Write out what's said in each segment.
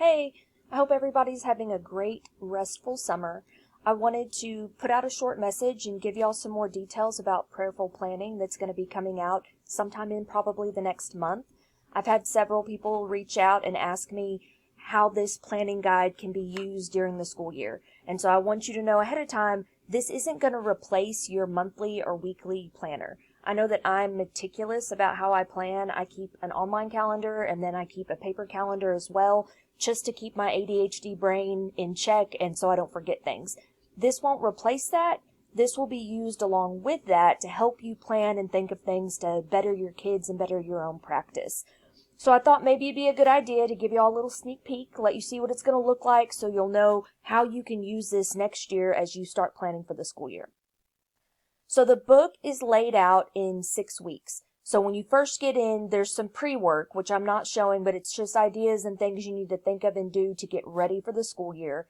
Hey, I hope everybody's having a great, restful summer. I wanted to put out a short message and give y'all some more details about prayerful planning that's going to be coming out sometime in probably the next month. I've had several people reach out and ask me how this planning guide can be used during the school year. And so I want you to know ahead of time, this isn't going to replace your monthly or weekly planner. I know that I'm meticulous about how I plan. I keep an online calendar and then I keep a paper calendar as well, just to keep my ADHD brain in check and so I don't forget things. This won't replace that. This will be used along with that to help you plan and think of things to better your kids and better your own practice. So I thought maybe it'd be a good idea to give you all a little sneak peek, let you see what it's going to look like so you'll know how you can use this next year as you start planning for the school year. So the book is laid out in 6 weeks. So when you first get in, there's some pre-work, which I'm not showing, but it's just ideas and things you need to think of and do to get ready for the school year.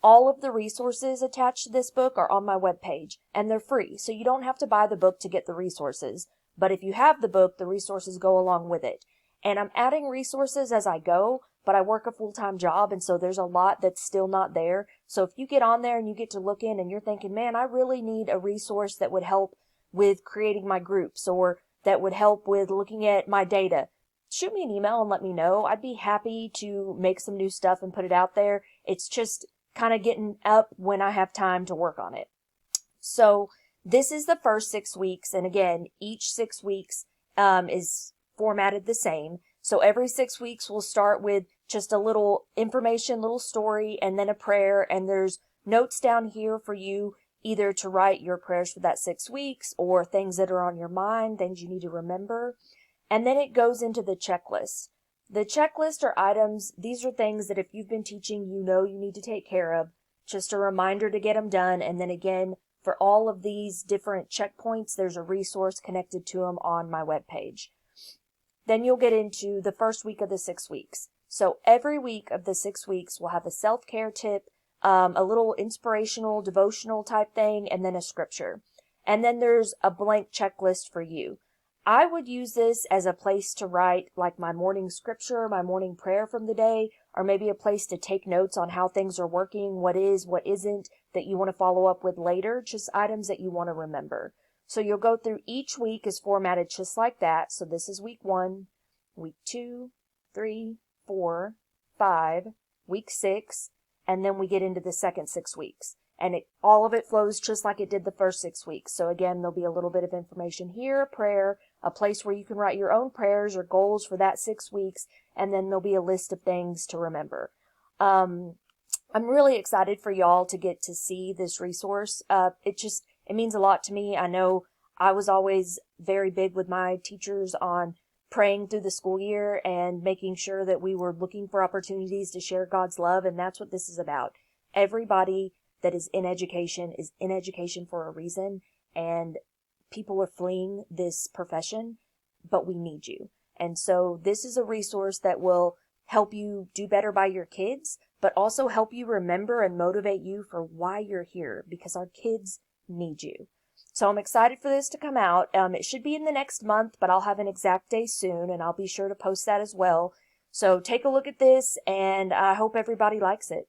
All of the resources attached to this book are on my webpage, and they're free, so you don't have to buy the book to get the resources. But if you have the book, the resources go along with it. And I'm adding resources as I go, but I work a full-time job, and so there's a lot that's still not there. So if you get on there and you get to look in and you're thinking, man, I really need a resource that would help with creating my groups or that would help with looking at my data, shoot me an email and let me know. I'd be happy to make some new stuff and put it out there. It's just kind of getting up when I have time to work on it. So this is the first 6 weeks. And again, each 6 weeks is formatted the same. So every 6 weeks we'll start with just a little information, little story, and then a prayer. And there's notes down here for you either to write your prayers for that 6 weeks or things that are on your mind, things you need to remember. And then it goes into the checklist. The checklist are items. These are things that if you've been teaching, you know you need to take care of. Just a reminder to get them done. And then again, for all of these different checkpoints, there's a resource connected to them on my webpage. Then you'll get into the first week of the 6 weeks. So every week of the 6 weeks, we'll have a self-care tip, a little inspirational, devotional type thing, and then a scripture. And then there's a blank checklist for you. I would use this as a place to write like my morning scripture, my morning prayer from the day, or maybe a place to take notes on how things are working, what is, what isn't, that you want to follow up with later, just items that you want to remember. So you'll go through each week is formatted just like that. So this is week 1, week 2, 3, 4, 5, week 6, and then we get into the second 6 weeks. And all of it flows just like it did the first 6 weeks. So again, there'll be a little bit of information here, a prayer, a place where you can write your own prayers or goals for that 6 weeks, and then there'll be a list of things to remember. I'm really excited for y'all to get to see this resource. It means a lot to me. I know I was always very big with my teachers on praying through the school year and making sure that we were looking for opportunities to share God's love, and that's what this is about. Everybody that is in education for a reason, and people are fleeing this profession, but we need you. And so this is a resource that will help you do better by your kids, but also help you remember and motivate you for why you're here, because our kids need you. So I'm excited for this to come out. It should be in the next month, but I'll have an exact day soon, and I'll be sure to post that as well. So take a look at this, and I hope everybody likes it.